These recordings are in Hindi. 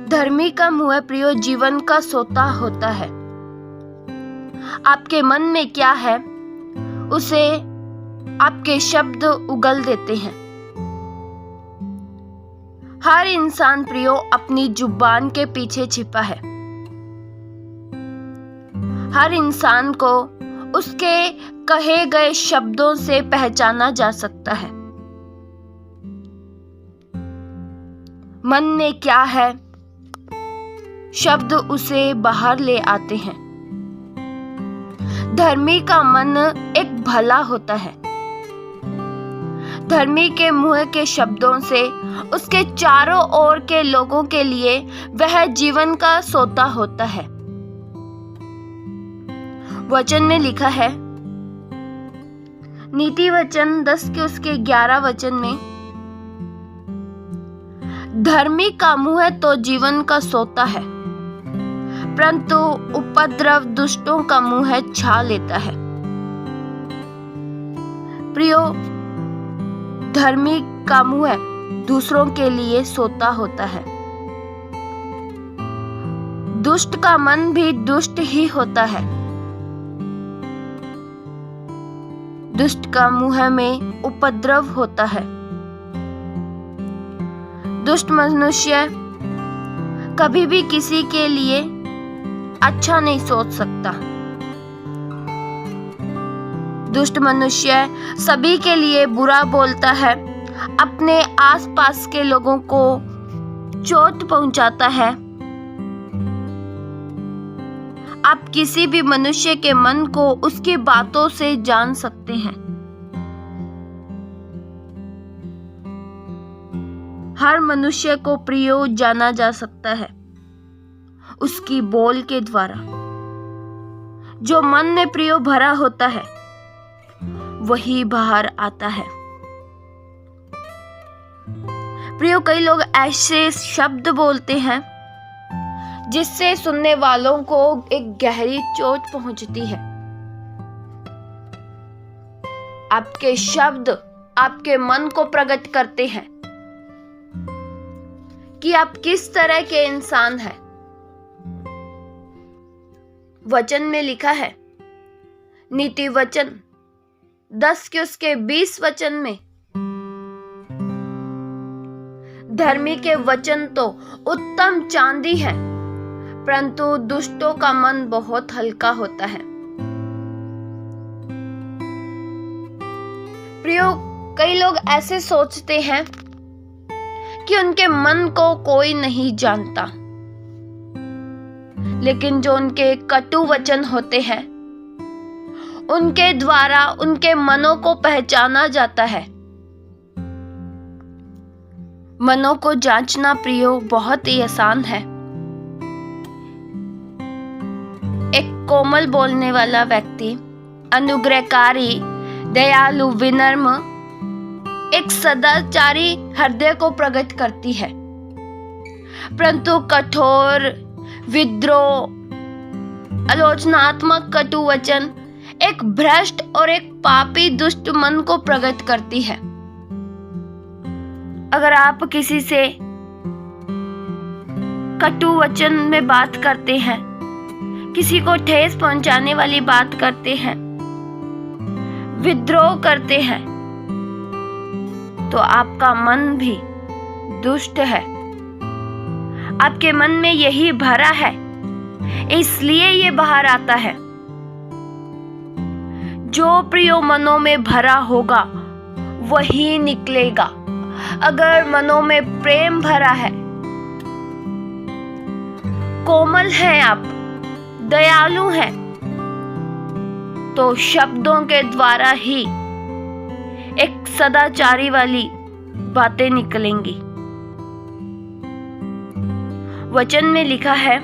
धर्मी का मुँह प्रियो जीवन का सोता होता है। आपके मन में क्या है उसे आपके शब्द उगल देते हैं। हर इंसान प्रियो अपनी जुबान के पीछे छिपा है। हर इंसान को उसके कहे गए शब्दों से पहचाना जा सकता है। मन में क्या है शब्द उसे बाहर ले आते हैं। धर्मी का मन एक भला होता है। धर्मी के मुंह के शब्दों से उसके चारों ओर के लोगों के लिए वह जीवन का सोता होता है। वचन में लिखा है, नीति वचन 10 के उसके 11 वचन में, धर्मी का मुंह तो जीवन का सोता है, परंतु उपद्रव दुष्टों का मुंह छा लेता है। प्रियो, धर्मी का मुंह दूसरों के लिए सोता होता है। दुष्ट का मन भी दुष्ट ही होता है। दुष्ट का मुंह में उपद्रव होता है। दुष्ट मनुष्य कभी भी किसी के लिए अच्छा नहीं सोच सकता। दुष्ट मनुष्य सभी के लिए बुरा बोलता है, अपने आसपास के लोगों को चोट पहुंचाता है। आप किसी भी मनुष्य के मन को उसकी बातों से जान सकते हैं। हर मनुष्य को प्रियो जाना जा सकता है उसकी बोल के द्वारा। जो मन में प्रियो भरा होता है वही बाहर आता है। प्रियो, कई लोग ऐसे शब्द बोलते हैं जिससे सुनने वालों को एक गहरी चोट पहुंचती है। आपके शब्द आपके मन को प्रकट करते हैं कि आप किस तरह के इंसान हैं। वचन में लिखा है, नीति वचन 10 के उसके 20 वचन में, धर्मी के वचन तो उत्तम चांदी है, परंतु दुष्टों का मन बहुत हल्का होता है। प्रियो, कई लोग ऐसे सोचते हैं कि उनके मन को कोई नहीं जानता, लेकिन जो उनके कटु वचन होते हैं उनके द्वारा उनके मनों को पहचाना जाता है। मनों को जांचना प्रियो बहुत ही आसान है। एक कोमल बोलने वाला व्यक्ति, अनुग्रहकारी, दयालु, विनम्र, एक सदाचारी हृदय को प्रकट करती है, परंतु कठोर, विद्रोह, आलोचनात्मक कटु वचन एक भ्रष्ट और एक पापी दुष्ट मन को प्रकट करती है। अगर आप किसी से कटु वचन में बात करते हैं, किसी को ठेस पहुंचाने वाली बात करते हैं, विद्रोह करते हैं, तो आपका मन भी दुष्ट है। आपके मन में यही भरा है, इसलिए ये बाहर आता है। जो प्रियो मनों में भरा होगा वही निकलेगा। अगर मनों में प्रेम भरा है, कोमल हैं आप, दयालु हैं, तो शब्दों के द्वारा ही एक सदाचारी वाली बातें निकलेंगी। वचन में लिखा है,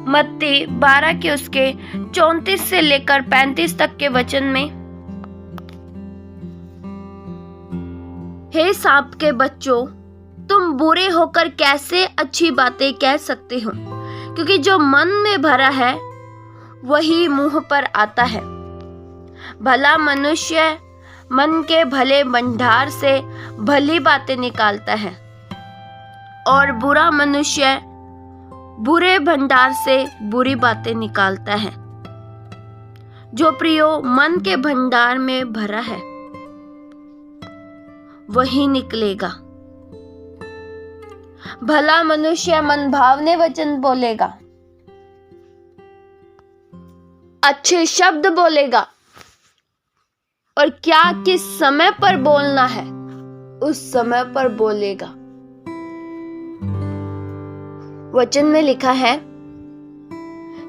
मत्ती 12 के उसके 34 से लेकर 35 तक के वचन में, हे सांप के बच्चों, तुम बुरे होकर कैसे अच्छी बातें कह सकते हो? क्योंकि जो मन में भरा है वही मुंह पर आता है। भला मनुष्य मन के भले भंडार से भली बातें निकालता है, और बुरा मनुष्य बुरे भंडार से बुरी बातें निकालता है। जो प्रियो मन के भंडार में भरा है वही निकलेगा। भला मनुष्य मन भावने वचन बोलेगा, अच्छे शब्द बोलेगा, और क्या किस समय पर बोलना है उस समय पर बोलेगा। वचन में लिखा है,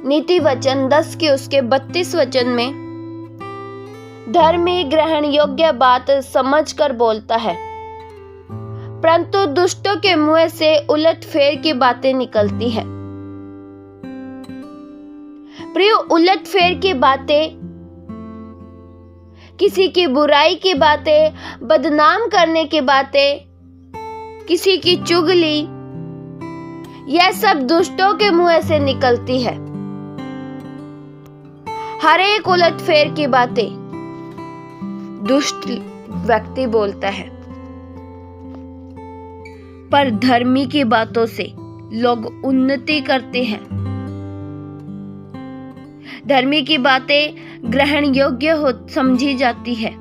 नीति वचन 10 के उसके 32 वचन में, धर्मी ग्रहण योग्य बात समझ कर बोलता है, परंतु दुष्टों के मुंह से उलट फेर की बातें निकलती है। प्रियो, उलट फेर की बातें, किसी की बुराई की बातें, बदनाम करने की बातें, किसी की चुगली, यह सब दुष्टों के मुंह से निकलती है। हर एक उलट फेर की बातें दुष्ट व्यक्ति बोलता है, पर धर्मी की बातों से लोग उन्नति करते हैं। धर्मी की बातें ग्रहण योग्य हो समझी जाती है।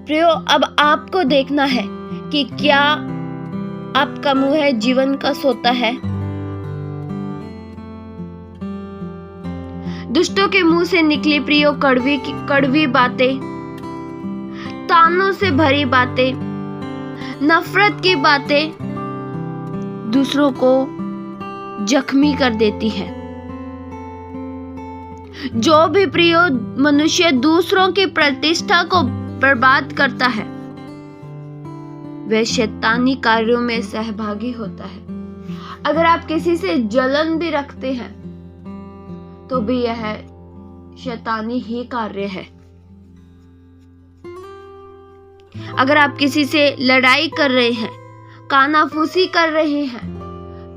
प्रियो, अब आपको देखना है कि क्या आपका मुंह जीवन का सोता है। दुष्टों के मुंह से निकली प्रियो कड़वी बातें, तानों से भरी बातें, नफरत की बातें दूसरों को जख्मी कर देती है। जो भी प्रियो मनुष्य दूसरों की प्रतिष्ठा को बर्बाद करता है वह शैतानी कार्यों में सहभागी होता है। अगर आप किसी से जलन भी रखते हैं तो भी यह शैतानी ही कार्य है। अगर आप किसी से लड़ाई कर रहे हैं, कानाफूसी कर रहे हैं,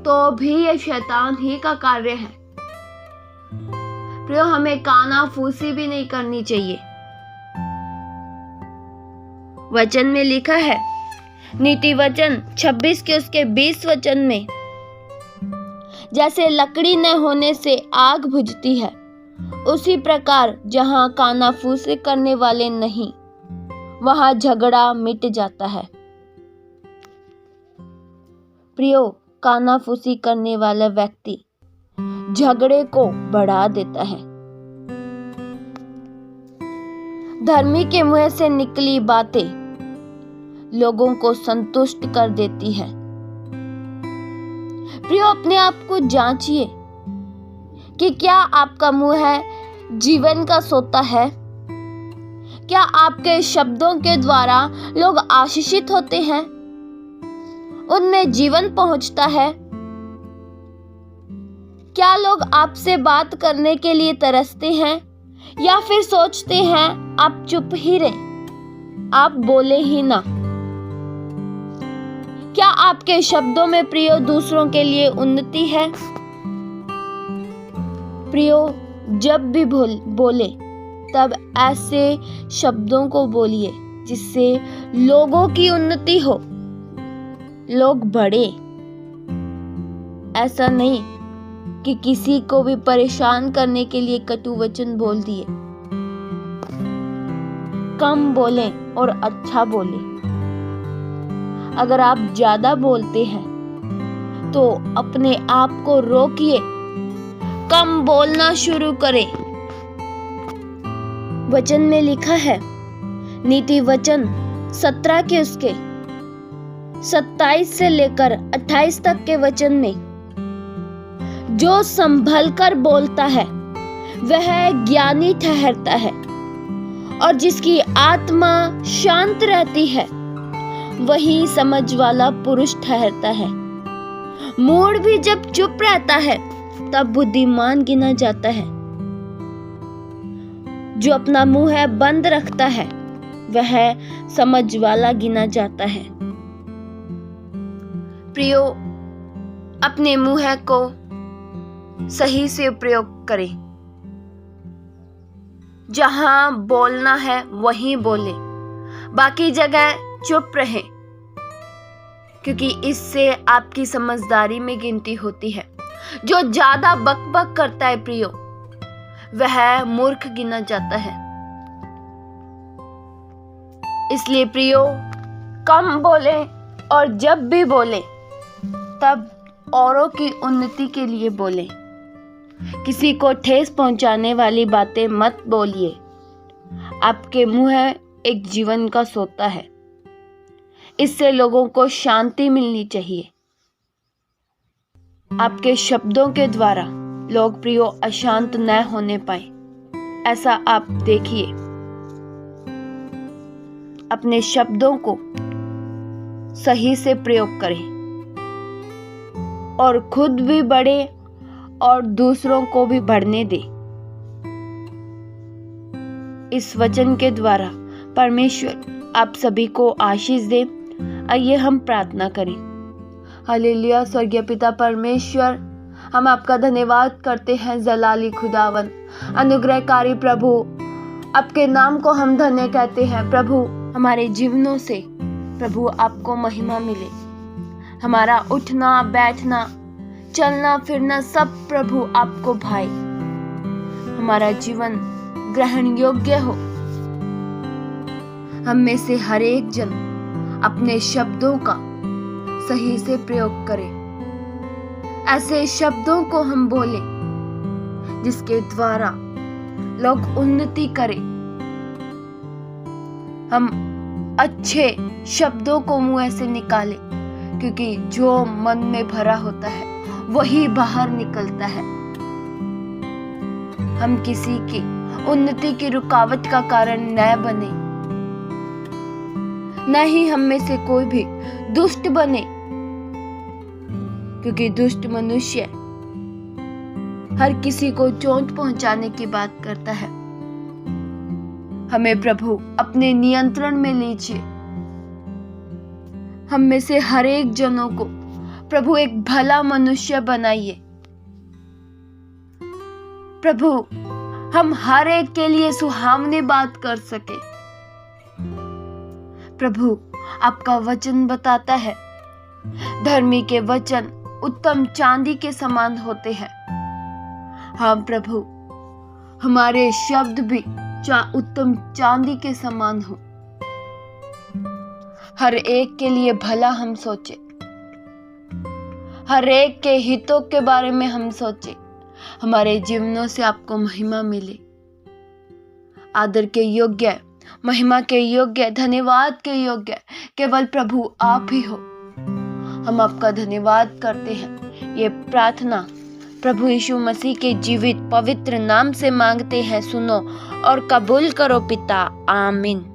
तो भी यह शैतान ही का कार्य है। प्रियो, हमें कानाफूसी भी नहीं करनी चाहिए। वचन में लिखा है, नीति वचन 26 के उसके 20 वचन में, जैसे लकड़ी न होने से आग बुझती है, उसी प्रकार जहां कानाफूसी करने वाले नहीं वहां झगड़ा मिट जाता है। प्रियो, कानाफूसी करने वाला व्यक्ति झगड़े को बढ़ा देता है। धर्मी के मुंह से निकली बातें लोगों को संतुष्ट कर देती है। प्रियो, अपने आप को जांचिए कि क्या आपका मुंह है जीवन का सोता है। क्या आपके शब्दों के द्वारा लोग आशीषित होते हैं, उनमें जीवन पहुंचता है। क्या लोग आपसे बात करने के लिए तरसते हैं या फिर सोचते हैं आप चुप ही रहें, आप बोले ही ना। क्या आपके शब्दों में प्रियो दूसरों के लिए उन्नति है। प्रियो, जब भी बोले तब ऐसे शब्दों को बोलिए जिससे लोगों की उन्नति हो, लोग बढ़े। ऐसा नहीं कि किसी को भी परेशान करने के लिए कटु वचन बोल दिए। कम बोलें और अच्छा बोलें। अगर आप ज्यादा बोलते हैं तो अपने आप को रोकिए, कम बोलना शुरू करें। वचन में लिखा है, नीति वचन 17 के उसके 27 से लेकर 28 तक के वचन में, जो संभल कर बोलता है वह ज्ञानी ठहरता है, और जिसकी आत्मा शांत रहती है वही समझ वाला पुरुष ठहरता है। मूढ़ भी जब चुप रहता है तब बुद्धिमान गिना जाता है। जो अपना मुंह है बंद रखता है वह समझ वाला गिना जाता है। प्रियो, अपने मुंह को सही से प्रयोग करें। जहां बोलना है वहीं बोले, बाकी जगह चुप रहे। क्योंकि इससे आपकी समझदारी में गिनती होती है। जो ज्यादा बकबक करता है प्रियो, वह मूर्ख गिना जाता है। इसलिए प्रियो, कम बोले और जब भी बोले तब औरों की उन्नति के लिए बोले। किसी को ठेस पहुंचाने वाली बातें मत बोलिए। आपके मुंह एक जीवन का सोता है। इससे लोगों को शांति मिलनी चाहिए। आपके शब्दों के द्वारा लोग प्रियो अशांत न होने पाए, ऐसा आप देखिए। अपने शब्दों को सही से प्रयोग करें और खुद भी बढ़े और दूसरों को भी बढ़ने दे। इस वचन के द्वारा परमेश्वर आप सभी को आशीष दे। आइए हम प्रार्थना करें। हालेलुया। स्वर्गीय पिता परमेश्वर, हम आपका धन्यवाद करते हैं। जलाली खुदावन, अनुग्रहकारी प्रभु, आपके नाम को हम धन्य कहते हैं। प्रभु, हमारे जीवनों से प्रभु आपको महिमा मिले। हमारा उठना बैठना चलना फिरना सब प्रभु आपको भाए। हमारा जीवन ग्रहण योग्य हो। हम में से हर एक जन अपने शब्दों का सही से प्रयोग करे। ऐसे शब्दों को हम बोले जिसके द्वारा लोग उन्नति करें। हम अच्छे शब्दों को मुंह से निकाले, क्योंकि जो मन में भरा होता है वही बाहर निकलता है। हम किसी की उन्नति की रुकावट का कारण न बने, न ही हम में से कोई भी दुष्ट बने, क्योंकि दुष्ट मनुष्य हर किसी को चोट पहुंचाने की बात करता है। हमें प्रभु अपने नियंत्रण में लीजिए। हम में से हर एक जनों को प्रभु एक भला मनुष्य बनाइए। प्रभु, हम हर एक के लिए सुहावनी बात कर सके। प्रभु, आपका वचन बताता है धर्मी के वचन उत्तम चांदी के समान होते हैं। हाँ प्रभु, हमारे शब्द भी उत्तम चांदी के समान हो। हर एक के लिए भला हम सोचे, हर एक के हितों के बारे में हम सोचे। हमारे जीवनों से आपको महिमा मिले। आदर के योग्य, महिमा के योग्य, धन्यवाद के योग्य केवल प्रभु आप ही हो। हम आपका धन्यवाद करते हैं। ये प्रार्थना प्रभु यीशु मसीह के जीवित पवित्र नाम से मांगते हैं। सुनो और कबूल करो पिता। आमीन।